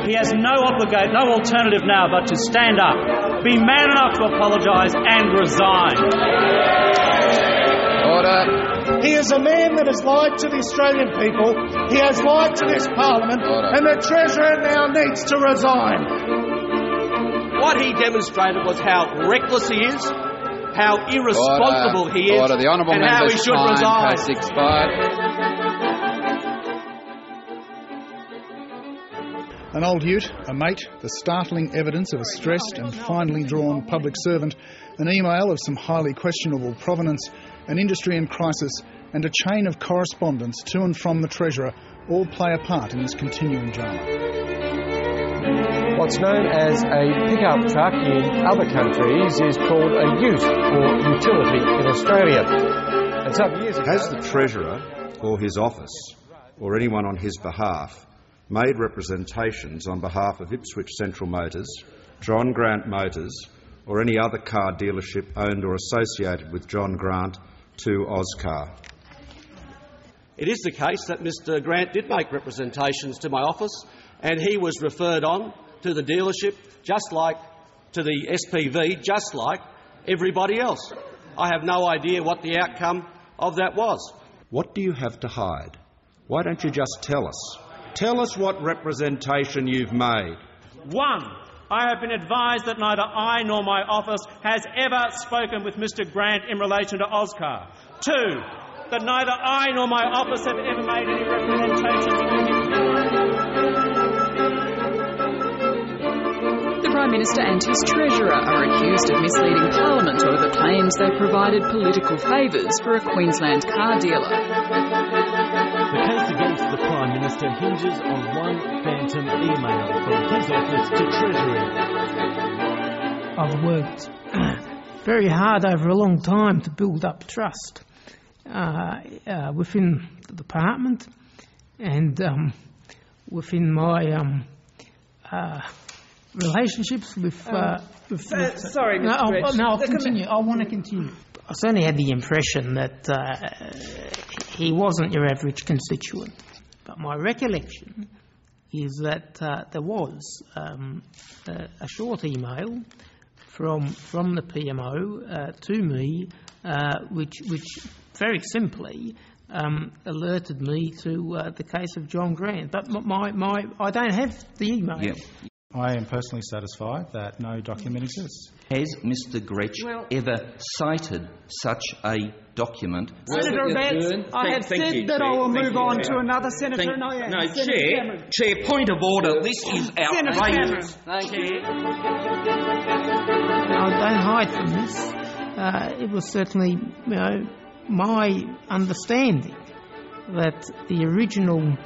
He has no alternative now but to stand up, be man enough to apologise and resign. Order. He is a man that has lied to the Australian people. He has lied to this Parliament. Order. And the Treasurer now needs to resign. What he demonstrated was how reckless he is, how irresponsible he is, The honourable and how he should resign. Has expired. An old ute, a mate, the startling evidence of a stressed and finely drawn public servant, an email of some highly questionable provenance, an industry in crisis, and a chain of correspondence to and from the Treasurer all play a part in this continuing drama. What's known as a pickup truck in other countries is called a ute, or utility, in Australia. And some years ago... Has the Treasurer or his office, or anyone on his behalf, made representations on behalf of Ipswich Central Motors, John Grant Motors, or any other car dealership owned or associated with John Grant to Ozcar? It is the case that Mr Grant did make representations to my office, and he was referred on to the dealership, just like to the SPV, just like everybody else. I have no idea what the outcome of that was. What do you have to hide? Why don't you just tell us? Tell us what representation you've made. 1. I have been advised that neither I nor my office has ever spoken with Mr Grant in relation to Ozcar. 2. That neither I nor my office have ever made any representations on him. The Prime Minister and his Treasurer are accused of misleading Parliament over claims they provided political favours for a Queensland car dealer. The case against the Prime Minister hinges on one phantom email from his office to Treasury. I've worked very hard over a long time to build up trust within the department and within my relationships with... sorry, Mr. Rich. I'll continue. I want to continue. I certainly had the impression that he wasn't your average constituent. But my recollection is that there was a short email from the PMO to me, which very simply alerted me to the case of John Grant. But I don't have the email. Yeah. I am personally satisfied that no document exists. Has Mr Gretsch ever cited such a document? Senator Betts, I have said that I will move on to another senator. Chair, point of order. This is outrageous. Thank you. I don't hide from this. It was certainly, my understanding that the original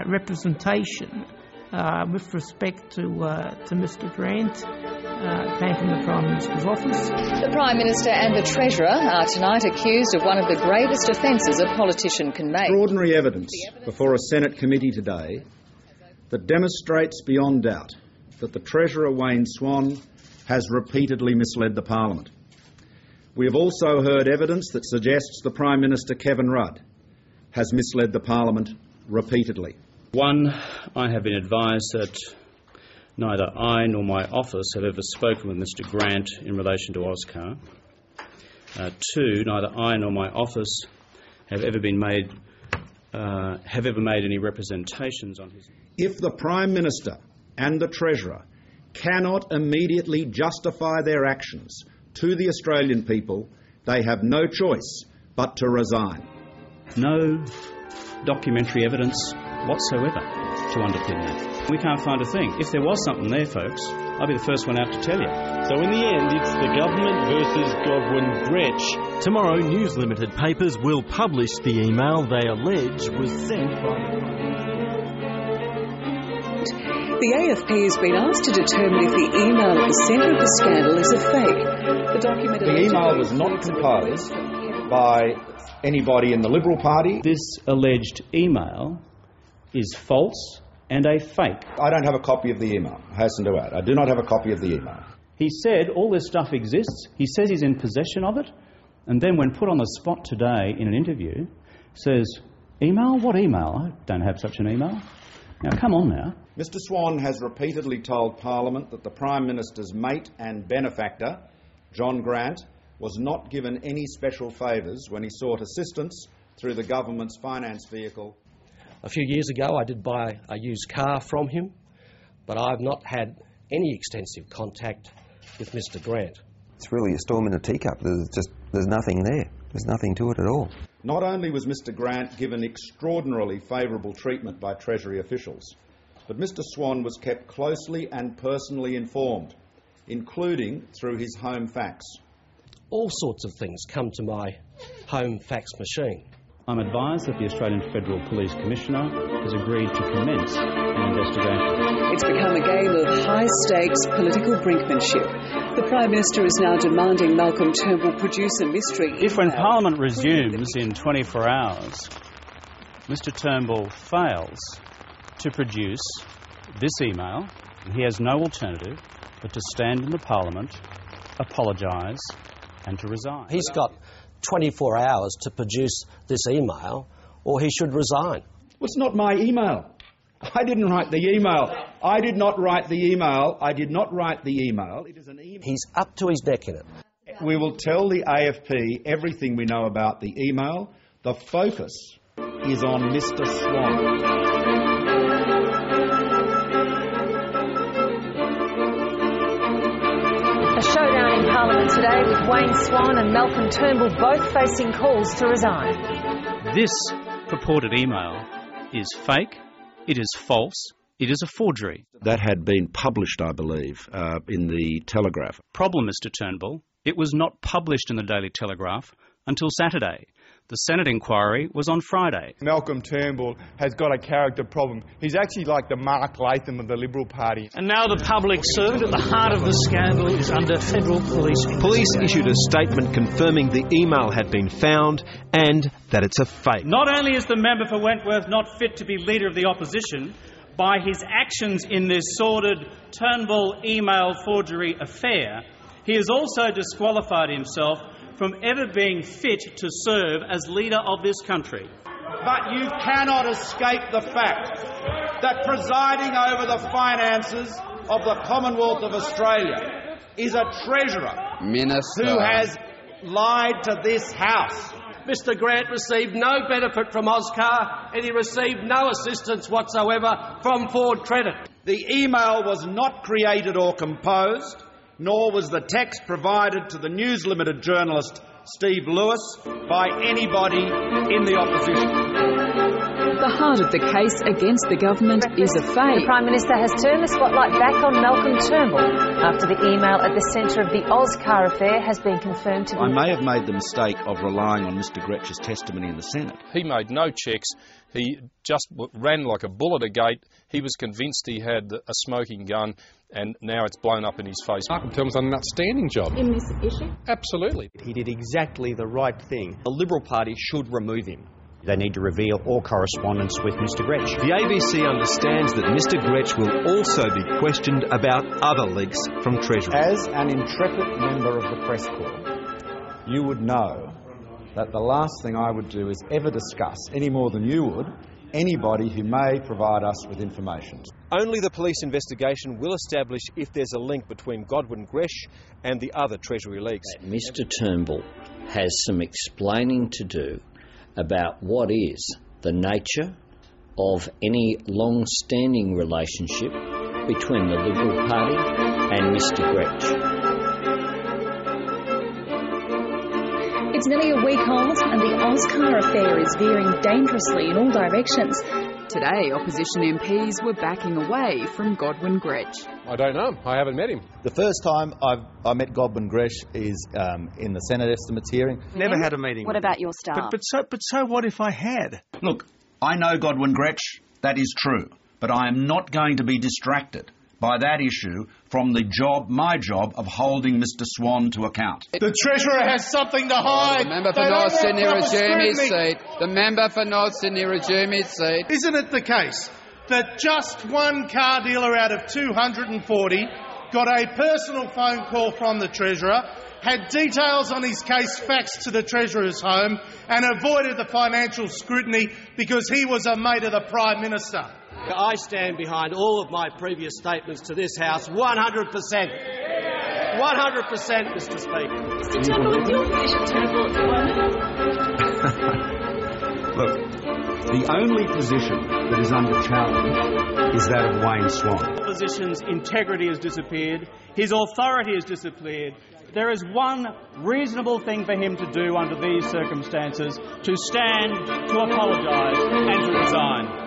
representation with respect to Mr Grant came from the Prime Minister's office. The Prime Minister and the Treasurer are tonight accused of one of the gravest offences a politician can make. Extraordinary evidence before a Senate committee today that demonstrates beyond doubt that the Treasurer Wayne Swan has repeatedly misled the Parliament. We have also heard evidence that suggests the Prime Minister Kevin Rudd has misled the Parliament repeatedly. 1, I have been advised that neither I nor my office have ever spoken with Mr Grant in relation to Ozcar. 2, neither I nor my office have ever made any representations on his... If the Prime Minister and the Treasurer cannot immediately justify their actions to the Australian people, they have no choice but to resign. No documentary evidence whatsoever to underpin that. We can't find a thing. If there was something there, folks, I'd be the first one out to tell you. So in the end, it's the government versus Godwin Gretsch. Tomorrow, News Limited papers will publish the email they allege was sent by The AFP has been asked to determine if the email at the centre of the scandal is a fake. The email was not composed by anybody in the Liberal Party. This alleged email is false and a fake. I don't have a copy of the email, I hasten to add. I do not have a copy of the email. He said all this stuff exists, he says he's in possession of it, and then when put on the spot today in an interview, says, Email? What email? I don't have such an email. Now, come on now. Mr Swan has repeatedly told Parliament that the Prime Minister's mate and benefactor, John Grant, was not given any special favours when he sought assistance through the government's finance vehicle. A few years ago I did buy a used car from him, but I've not had any extensive contact with Mr Grant. It's really a storm in a teacup. There's nothing there. There's nothing to it at all. Not only was Mr Grant given extraordinarily favourable treatment by Treasury officials, but Mr Swan was kept closely and personally informed, including through his home fax. All sorts of things come to my home fax machine. I'm advised that the Australian Federal Police Commissioner has agreed to commence an investigation. It's become a game of high-stakes political brinkmanship. The Prime Minister is now demanding Malcolm Turnbull produce a mystery email. If when Parliament resumes in 24 hours, Mr Turnbull fails to produce this email, he has no alternative but to stand in the Parliament, apologise and to resign. He's got 24 hours to produce this email, or he should resign. Well, it's not my email. I didn't write the email. I did not write the email. I did not write the email. It is an email. He's up to his neck in it. We will tell the AFP everything we know about the email. The focus is on Mr Swan. A showdown in Parliament today with Wayne Swan and Malcolm Turnbull both facing calls to resign. This purported email is fake, it is false, it is a forgery. That had been published, I believe, in the Telegraph. Problem, Mr Turnbull, it was not published in the Daily Telegraph until Saturday. The Senate inquiry was on Friday. Malcolm Turnbull has got a character problem. He's actually like the Mark Latham of the Liberal Party. And now the public servant at the heart of the scandal is under federal police. Police issued a statement confirming the email had been found and that it's a fake. Not only is the member for Wentworth not fit to be Leader of the Opposition, by his actions in this sordid Turnbull email forgery affair, he has also disqualified himself from ever being fit to serve as leader of this country. But you cannot escape the fact that presiding over the finances of the Commonwealth of Australia is a treasurer who has lied to this House. Mr Grant received no benefit from Oscar and he received no assistance whatsoever from Ford Credit. The email was not created or composed, nor was the text provided to the News Limited journalist Steve Lewis by anybody in the opposition. The heart of the case against the government is a fake. The Prime Minister has turned the spotlight back on Malcolm Turnbull after the email at the centre of the Oscar affair has been confirmed to be... I may have made the mistake of relying on Mr Gretsch's testimony in the Senate. He made no checks. He just ran like a bull at a gate. He was convinced he had a smoking gun, and now it's blown up in his face. Malcolm Turnbull's done an outstanding job. In this issue? Absolutely. He did exactly the right thing. The Liberal Party should remove him. They need to reveal all correspondence with Mr Gretsch. The ABC understands that Mr Gretsch will also be questioned about other leaks from Treasury. As an intrepid member of the Press Corps, you would know that the last thing I would do is ever discuss, any more than you would, anybody who may provide us with information. Only the police investigation will establish if there's a link between Godwin Gretsch and the other Treasury leaks. Mr Turnbull has some explaining to do about what is the nature of any long-standing relationship between the Liberal Party and Mr Gretsch. It's nearly a week old and the Oscar affair is veering dangerously in all directions. Today, opposition MPs were backing away from Godwin Gretsch. I don't know. I haven't met him. The first time I met Godwin Gretsch is in the Senate estimates hearing. Never had a meeting. What about your staff? But so what if I had? Look, I know Godwin Gretsch. That is true. But I am not going to be distracted by that issue from my job of holding Mr Swan to account. The Treasurer has something to hide. The member for North Sydney resume his seat. The member for North Sydney resume his seat. Isn't it the case that just one car dealer out of 240 got a personal phone call from the Treasurer, had details on his case faxed to the Treasurer's home and avoided the financial scrutiny because he was a mate of the Prime Minister. I stand behind all of my previous statements to this House 100%. 100%, Mr Speaker. Mr Turnbull, is your position tenable at the moment? Look, the only position that is under challenge is that of Wayne Swan. The opposition's integrity has disappeared. His authority has disappeared. There is one reasonable thing for him to do under these circumstances: to stand, to apologise and to resign.